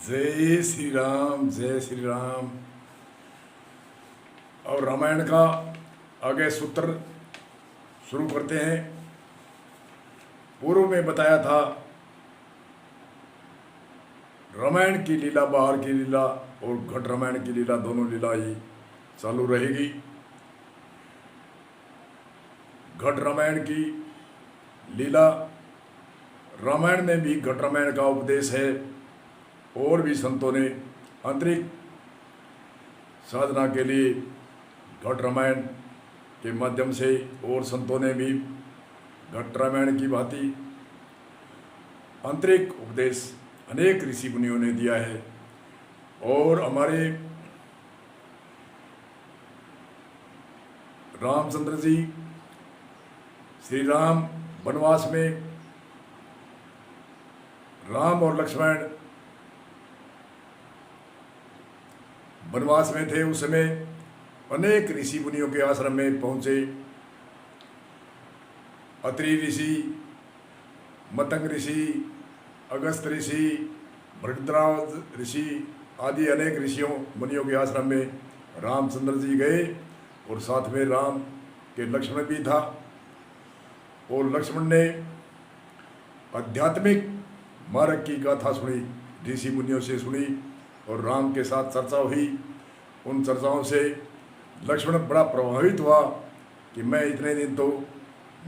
जय श्री राम, जय श्री राम। और रामायण का आगे सूत्र शुरू करते हैं। पूर्व में बताया था रामायण की लीला, बाहर की लीला और घट रामायण की लीला, दोनों लीला ही चालू रहेगी। घट रामायण की लीला, रामायण में भी घट रामायण का उपदेश है और भी संतों ने आंतरिक साधना के लिए घट रामायण के माध्यम से और संतों ने भी घट रामायण की भांति आंतरिक उपदेश अनेक ऋषि मुनियों ने दिया है। और हमारे रामचंद्र जी श्री राम वनवास में, राम और लक्ष्मण वनवास में थे, उस समय अनेक ऋषि मुनियों के आश्रम में पहुंचे। अत्रि ऋषि, मतंग ऋषि, अगस्त ऋषि, भरद्वाज ऋषि आदि अनेक ऋषियों मुनियों के आश्रम में रामचंद्र जी गए और साथ में राम के लक्ष्मण भी था। और लक्ष्मण ने आध्यात्मिक मार्ग की गाथा सुनी, ऋषि मुनियों से सुनी और राम के साथ चर्चा हुई। उन चर्चाओं से लक्ष्मण बड़ा प्रभावित हुआ कि मैं इतने दिन तो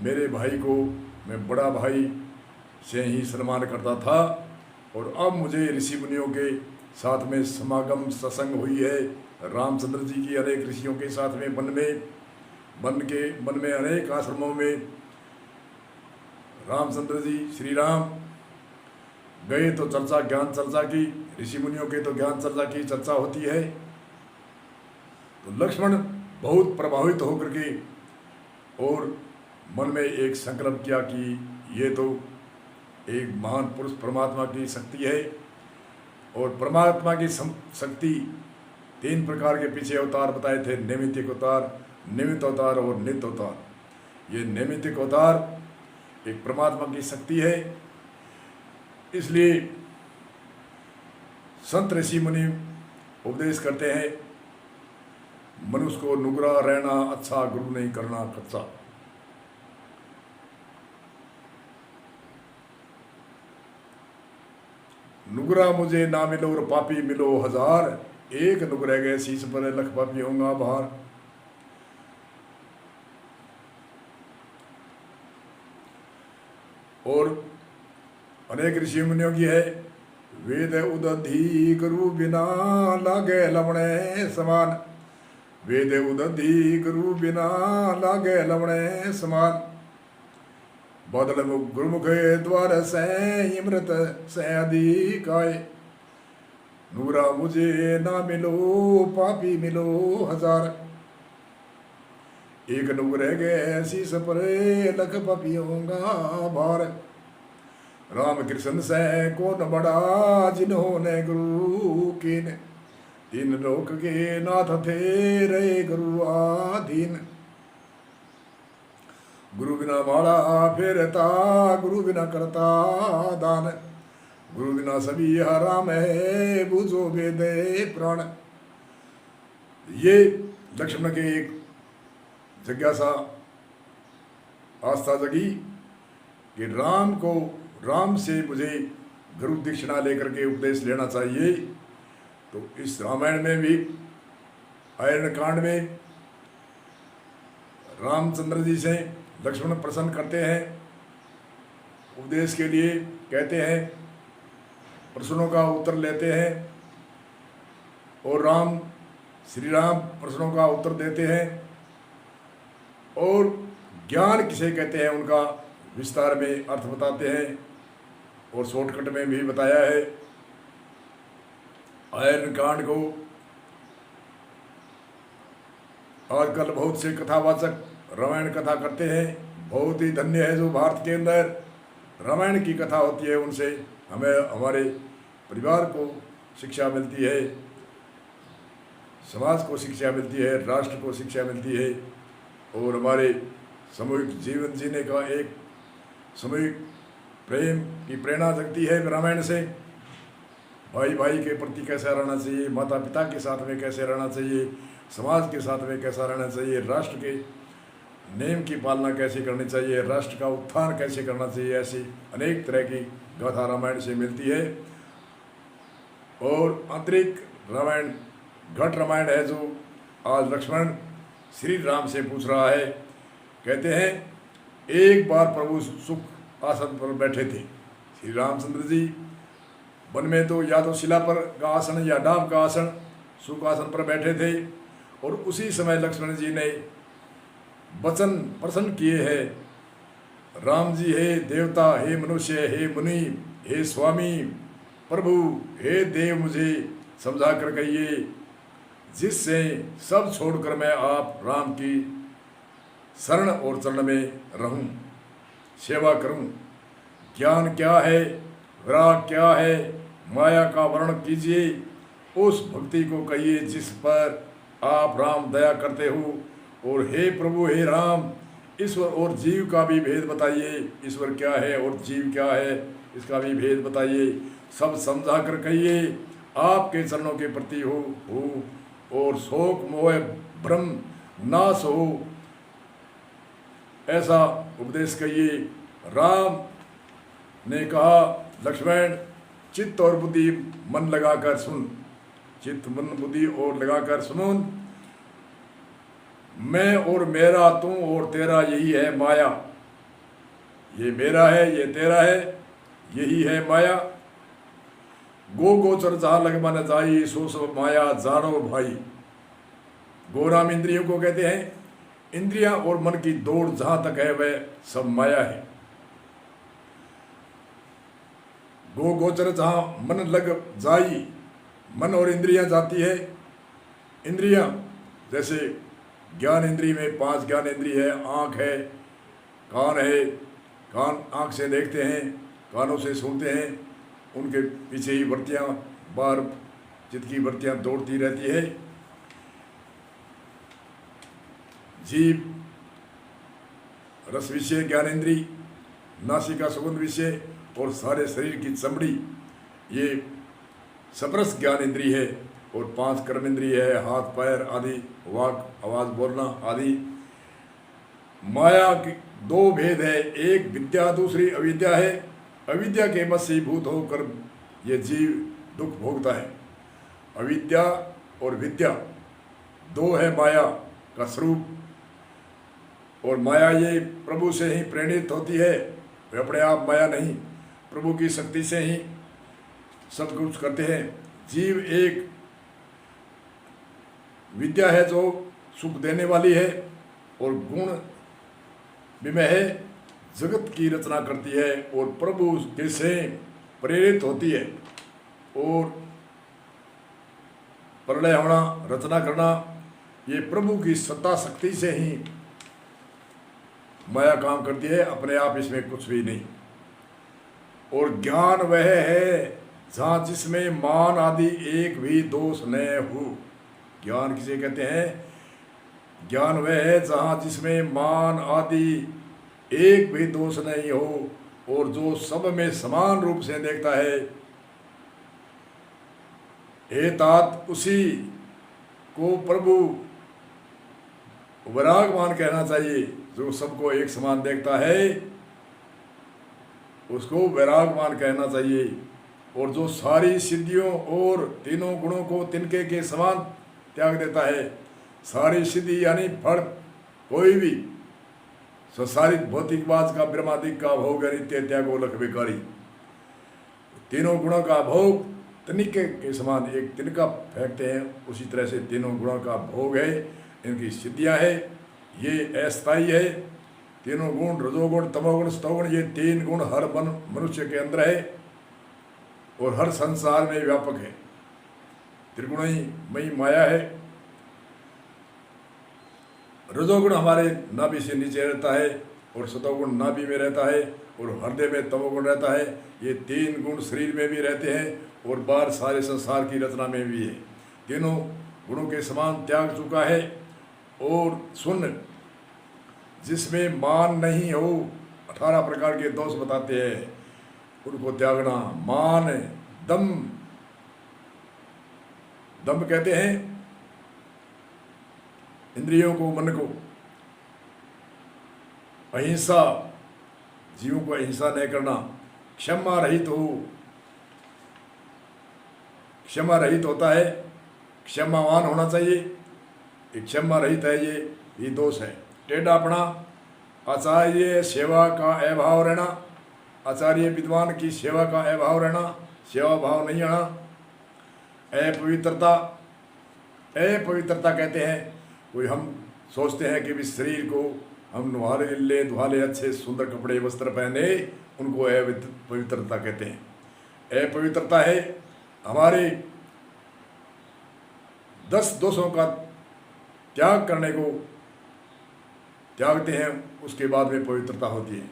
मेरे भाई को मैं बड़ा भाई से ही सम्मान करता था और अब मुझे ऋषि मुनियों के साथ में समागम सत्संग हुई है। रामचंद्र जी की अनेक ऋषियों के साथ में वन में अनेक आश्रमों में रामचंद्र जी श्री राम गए तो चर्चा, ज्ञान चर्चा की, ऋषि मुनियों के तो ज्ञान चर्चा की चर्चा होती है। तो लक्ष्मण बहुत प्रभावित होकर के और मन में एक संकल्प किया कि ये तो एक महान पुरुष परमात्मा की शक्ति है। और परमात्मा की शक्ति तीन प्रकार के पीछे अवतार बताए थे, नैमित्तिक अवतार, निमित्त अवतार और नित्य अवतार। ये नैमित्तिक अवतार एक परमात्मा की शक्ति है। इसलिए संत ऋषि मुनि उपदेश करते हैं, मनुष्य को नुगरा रहना अच्छा, गुरु नहीं करना कच्चा। नुगरा मुझे ना मिलो और पापी मिलो हजार, एक नुगरे गए शीश पर लख पापी होगा बाहर। और अनेक ऋषि मुनियों की है, वेद उदधि गुरु बिना लागे लवणे समान, वेद उदधि गुरु बिना लागे लवणे समान, बादल गुरुमुख द्वार से इमृत से अधिकाय, नूरा मुझे ना मिलो पापी मिलो हजार, एक नुगरे गए शीस पर लख पापी होगा भार। राम कृष्ण से कौन बड़ा जिन्होंने गुरु कीन, तीन लोक के नाथ थे रहे गुरु आधीन, गुरु बिना माड़ा फेरता गुरु बिना करता दान, गुरु बिना सभी हराम है बूझो वेदे प्राण। ये लक्ष्मण के एक जिज्ञासा आस्था जगी कि राम से मुझे गुरु दीक्षिणा लेकर के उपदेश लेना चाहिए। तो इस रामायण में भी आयरन कांड में रामचंद्र जी से लक्ष्मण प्रसन्न करते हैं, उपदेश के लिए कहते हैं, प्रश्नों का उत्तर लेते हैं और श्री राम प्रश्नों का उत्तर देते हैं। और ज्ञान किसे कहते हैं उनका विस्तार में अर्थ बताते हैं और शॉर्टकट में भी बताया है। आयरन कांड को आजकल बहुत से कथावाचक रामायण कथा करते हैं। बहुत ही धन्य है जो भारत के अंदर रामायण की कथा होती है, उनसे हमें हमारे परिवार को शिक्षा मिलती है, समाज को शिक्षा मिलती है, राष्ट्र को शिक्षा मिलती है और हमारे सामूहिक जीवन जीने का एक सामूहिक प्रेम की प्रेरणा जगती है रामायण से। भाई भाई के प्रति कैसा रहना चाहिए, माता पिता के साथ में कैसे रहना चाहिए, समाज के साथ में कैसा रहना चाहिए, राष्ट्र के नियम की पालना कैसे करनी चाहिए, राष्ट्र का उत्थान कैसे करना चाहिए, ऐसी अनेक तरह की गाथा रामायण से मिलती है। और आंतरिक रामायण घट रामायण है जो आज लक्ष्मण श्री राम से पूछ रहा है। कहते हैं एक बार प्रभु सुख आसन पर बैठे थे। श्री रामचंद्र जी वन में तो या तो शिला पर का आसन या डाब का आसन सुख आसन पर बैठे थे, और उसी समय लक्ष्मण जी ने वचन प्रसन्न किए हैं, राम जी हे देवता, हे मनुष्य, हे मुनि, हे स्वामी, प्रभु, हे देव, मुझे समझा कर कहिए जिससे सब छोड़कर मैं आप राम की शरण और चरण में रहूं, सेवा करूं। ज्ञान क्या है, विराग क्या है, माया का वर्णन कीजिए, उस भक्ति को कहिए जिस पर आप राम दया करते हो। और हे प्रभु, हे राम, ईश्वर और जीव का भी भेद बताइए, ईश्वर क्या है और जीव क्या है इसका भी भेद बताइए। सब समझा कर कहिए आपके चरणों के प्रति हो और शोक मोह भ्रम नाश हो, ऐसा उपदेश कहिए। राम ने कहा लक्ष्मण चित्त और बुद्धि मन लगाकर सुन, चित्त मन बुद्धि और लगाकर सुनो। मैं और मेरा, तू और तेरा यही है माया, ये मेरा है ये तेरा है यही है माया। गो गोचर जहाँ लग मन जाई, सो सब माया जानो भाई। गोराम इंद्रियों को कहते हैं, इंद्रियां और मन की दौड़ जहां तक है वह सब माया है। गो गोचर जहाँ मन लग जाई, मन और इंद्रियां जाती है। इंद्रियां जैसे ज्ञान इंद्रिय में 5 ज्ञान इंद्रिय है, आँख है, कान है, कान आँख से देखते हैं, कानों से सुनते हैं, उनके पीछे ही वृत्तियाँ बार चित्त की वृत्तियाँ दौड़ती रहती है। जीभ रस विषय ज्ञान इंद्रिय, नासिका सुगंध विषय और सारे शरीर की चमड़ी ये सप्रस ज्ञान इंद्रिय है। और 5 कर्म इंद्रिय है, हाथ पैर आदि, वाक आवाज़ बोलना आदि। माया के 2 भेद है, एक विद्या दूसरी अविद्या है। अविद्या के वशीभूत होकर ये जीव दुख भोगता है। अविद्या और विद्या 2 है माया का स्वरूप। और माया ये प्रभु से ही प्रेरित होती है, वे अपने आप माया नहीं, प्रभु की शक्ति से ही सब कुछ करते हैं। जीव एक विद्या है जो सुख देने वाली है और गुण विमय है, जगत की रचना करती है और प्रभु के से प्रेरित होती है। और प्रलय होना, रचना करना, ये प्रभु की सत्ता शक्ति से ही माया काम करती है, अपने आप इसमें कुछ भी नहीं। और ज्ञान वह है जहाँ जिसमें मान आदि एक भी दोष न हो। ज्ञान किसे कहते हैं? ज्ञान वह है जहाँ जिसमें मान आदि एक भी दोष नहीं हो और जो सब में समान रूप से देखता है। हे तात, उसी को प्रभु वैरागवान कहना चाहिए। जो सबको एक समान देखता है उसको वैरागवान कहना चाहिए। और जो सारी सिद्धियों और तीनों गुणों को तिनके के समान त्याग देता है। सारी सिद्धि यानी फल कोई भी संसारिक भौतिकवाद का, ब्रह्मादिक का भोग नित्य त्यागो लख बेकारी। तीनों गुणों का भोग तिनके के समान, एक तिनका फेंकते हैं उसी तरह से तीनों गुणों का भोग है, इनकी सिद्धियां है, ये अस्थायी है। तीनों गुण रजोगुण तमोगुण सतोगुण, ये 3 गुण हर मनुष्य के अंदर है और हर संसार में व्यापक है। त्रिगुणी मई माया है। रजोगुण हमारे नाभि से नीचे रहता है और सतोगुण नाभि में रहता है और हृदय में तमोगुण रहता है। ये 3 गुण शरीर में भी रहते हैं और बाहर सारे संसार की रचना में भी है। तीनों गुणों के समान त्याग चुका है। और सुन, जिसमें मान नहीं हो, 18 प्रकार के दोष बताते हैं, उनको त्यागना। मान, दम, दम्भ कहते हैं इंद्रियों को, मन को। अहिंसा, जीवों को अहिंसा नहीं करना। क्षमा रहित हो, क्षमा रहित होता है, क्षमावान होना चाहिए। ये क्षमा रहित है, ये दोष है। टेढ़ापना, आचार्य सेवा का अभाव रहना, आचार्य विद्वान की सेवा का अभाव रहना, सेवा भाव नहीं आना। अपवित्रता, अपवित्रता कहते हैं कोई हम सोचते हैं कि भी शरीर को हम धुआ ले अच्छे सुंदर कपड़े वस्त्र पहने, उनको अपवित्रता कहते हैं। अपवित्रता है हमारे 10 दोषों का त्याग करने को त्यागते हैं, उसके बाद में पवित्रता होती है।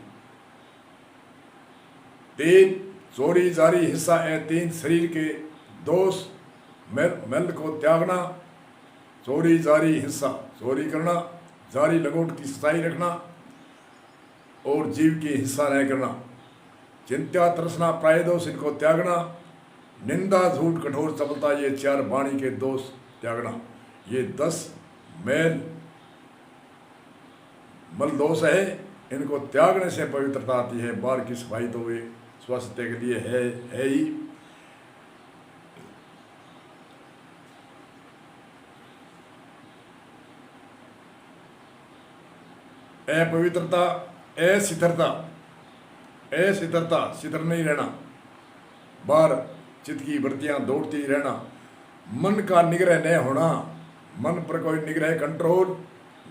3 चोरी जारी हिस्सा है, 3 शरीर के दोष, मैल को त्यागना, चोरी जारी हिस्सा, चोरी करना, जारी लंगोट की सच्चाई रखना और जीव की हिस्सा नहीं करना। चिंता तृष्णा प्रायदोष, इनको त्यागना। निंदा झूठ कठोर चपलता, ये 4 वाणी के दोष त्यागना। ये 10 मल दोष है, इनको त्यागने से पवित्रता आती है। बार की सफाई तो वे स्वास्थ्य के लिए है ही। अपवित्रता, अशिथिरता, अशिथिरता, शिथिर नहीं रहना, बार चित्त की वृत्तियां दौड़ती रहना, मन का निग्रह नहीं होना, मन पर कोई निग्रह कंट्रोल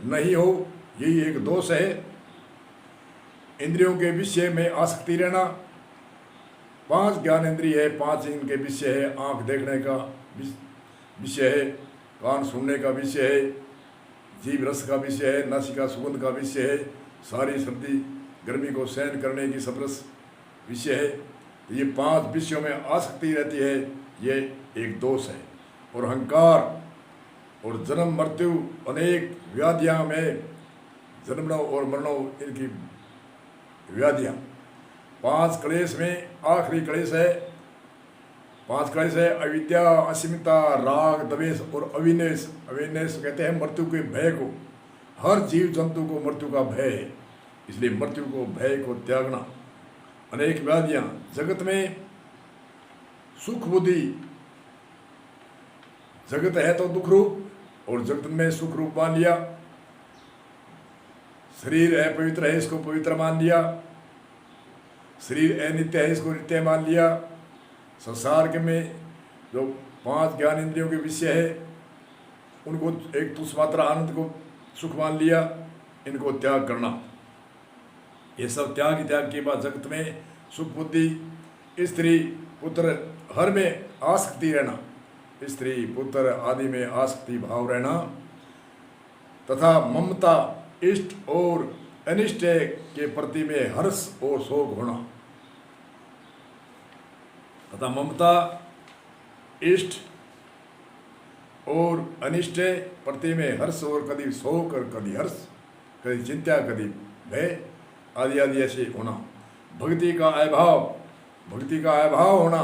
नहीं हो, यही एक दोष है। इंद्रियों के विषय में आसक्ति रहना, 5 ज्ञान इंद्रिय है, 5 इनके विषय है। आँख देखने का विषय है, कान सुनने का विषय है, जीभ रस का विषय है, नासिका सुगंध का विषय है, सारी सर्दी गर्मी को सहन करने की सबरस विषय है। तो ये 5 विषयों में आसक्ति रहती है, ये एक दोष है। और अहंकार और जन्म मृत्यु, अनेक व्याधियाँ में जन्मों और मरणों, इनकी व्याधियाँ। 5 क्लेश में आखिरी क्लेश है, 5 क्लेश है अविद्या, अस्मिता, राग, द्वेष और अविनेश। अविनेश कहते हैं मृत्यु के भय को। हर जीव जंतु को मृत्यु का भय है, इसलिए मृत्यु को, भय को त्यागना। अनेक व्याधियाँ, जगत में सुख बुद्धि, जगत है तो दुख रूप और जगत में सुख रूप मान लिया। शरीर अपवित्र है, इसको पवित्र मान लिया। शरीर अनित्य है, इसको नित्य मान लिया। संसार के में जो 5 ज्ञान इंद्रियों के विषय है, उनको एक तुच्छ मात्रा आनंद को सुख मान लिया, इनको त्याग करना। ये सब त्याग के बाद जगत में सुख बुद्धि, स्त्री पुत्र, हर में आसक्ति रहना, स्त्री पुत्र आदि में आसक्ति भाव रहना, तथा ममता, इष्ट और अनिष्ट के प्रति में हर्ष और शोक होना। तथा ममता, इष्ट और अनिष्ट प्रति में हर्ष और कभी शोक और कभी हर्ष, कभी चिंता, कभी भय आदि आदि ऐसे होना। भक्ति का अभाव, भक्ति का अभाव होना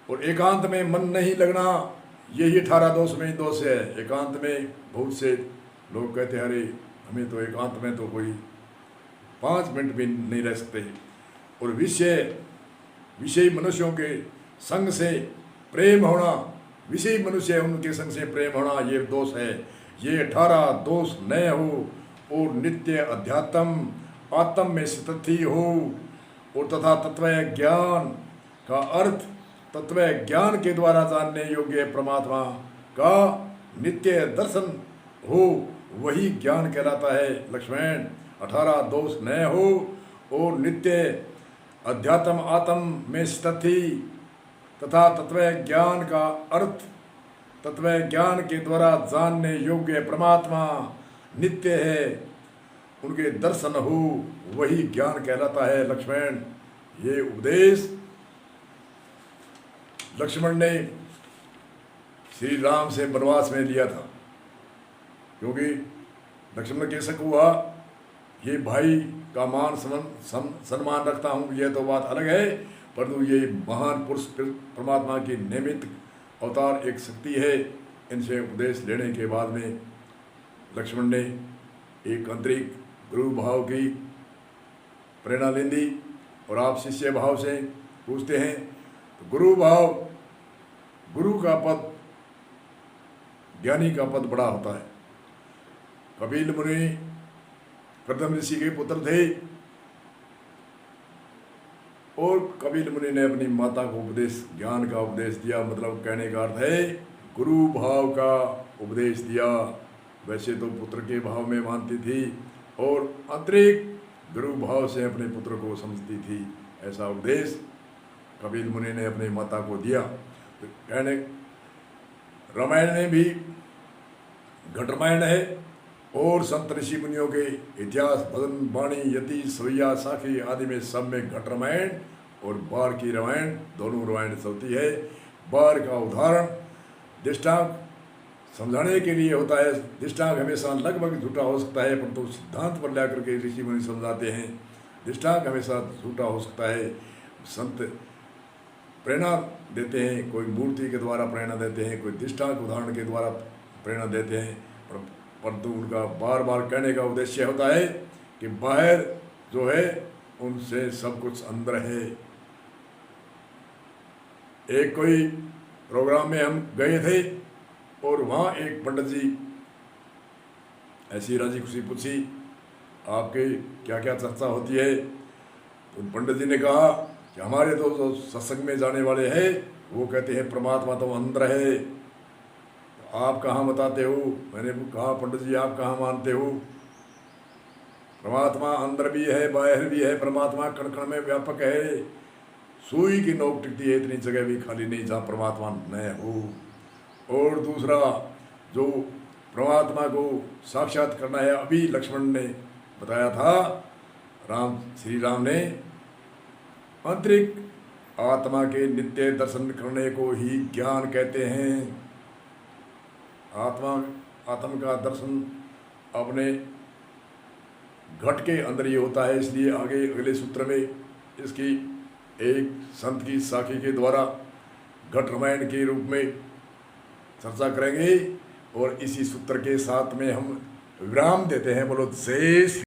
और एकांत में मन नहीं लगना, यही 18 दोष में दोष है। एकांत में बहुत से लोग कहते हैं अरे हमें तो एकांत में तो कोई 5 मिनट भी नहीं रह सकते। और विषय मनुष्यों के संग से प्रेम होना, विषय मनुष्य उनके संग से प्रेम होना, ये दोष है। ये 18 दोष न हो और नित्य अध्यात्म आत्म में स्थिति हो और तथा तत्व ज्ञान का अर्थ तत्व ज्ञान के द्वारा जानने योग्य परमात्मा का नित्य दर्शन हो, वही ज्ञान कहलाता है। लक्ष्मण 18 दोष न हो और नित्य अध्यात्म आत्म में स्थिति तथा तत्व ज्ञान का अर्थ तत्व ज्ञान के द्वारा जानने योग्य परमात्मा नित्य है, उनके दर्शन हो, वही ज्ञान कहलाता है। लक्ष्मण, ये उपदेश लक्ष्मण ने श्री राम से वनवास में लिया था, क्योंकि लक्ष्मण के शक हुआ ये भाई का मान सम्मान रखता हूँ, यह तो बात अलग है, परंतु ये महान पुरुष परमात्मा की निमित्त अवतार एक शक्ति है। इनसे उपदेश लेने के बाद में लक्ष्मण ने एक आंतरिक गुरु भाव की प्रेरणा ले ली। और आप शिष्य भाव से पूछते हैं तो गुरु भाव, गुरु का पद, ज्ञानी का पद बड़ा होता है। कपिल मुनि प्रथम ऋषि के पुत्र थे और कपिल मुनि ने अपनी माता को उपदेश, ज्ञान का उपदेश दिया। मतलब कहने का अर्थ है गुरु भाव का उपदेश दिया। वैसे तो पुत्र के भाव में मानती थी और आंतरिक गुरु भाव से अपने पुत्र को समझती थी। ऐसा उपदेश कपिल मुनि ने अपनी माता को दिया। तो कहने रामायण में भी घट रामायण है और संत ऋषि मुनियों के इतिहास, भजन, वाणी, यति, सवैया, साखी आदि में सब में घट रामायण और बार की रामायण, दोनों रामायण चलती है। बार का उदाहरण दृष्टांत समझाने के लिए होता है। दृष्टांत हमेशा लगभग झूठा हो सकता है, परंतु सिद्धांत पर ला करके ऋषि मुनि समझाते हैं। दृष्टांत हमेशा झूठा हो सकता है। संत प्रेरणा देते हैं, कोई मूर्ति के द्वारा प्रेरणा देते हैं, कोई दृष्टांत उदाहरण के द्वारा प्रेरणा देते हैं, परंतु उनका बार बार कहने का उद्देश्य होता है कि बाहर जो है उनसे सब कुछ अंदर है। एक कोई प्रोग्राम में हम गए थे और वहाँ एक पंडित जी ऐसी राजी खुशी पूछी, आपके क्या क्या चर्चा होती है? तो पंडित जी ने कहा कि हमारे तो जो सत्संग में जाने वाले हैं वो कहते हैं परमात्मा तो अंदर है। तो आप कहाँ बताते हो? मैंने कहा पंडित जी आप कहाँ मानते हो? परमात्मा अंदर भी है, बाहर भी है। परमात्मा कण कण में व्यापक है। सुई की नोक टिकती है, इतनी जगह भी खाली नहीं जहाँ परमात्मा न हो। और दूसरा, जो परमात्मा को साक्षात करना है, अभी लक्ष्मण ने बताया था, श्री राम ने आंतरिक आत्मा के नित्य दर्शन करने को ही ज्ञान कहते हैं। आत्मा का दर्शन अपने घट के अंदर ही होता है। इसलिए आगे अगले सूत्र में इसकी एक संत की साखी के द्वारा घट रामायण के रूप में चर्चा करेंगे। और इसी सूत्र के साथ में हम विराम देते हैं। बोलो जय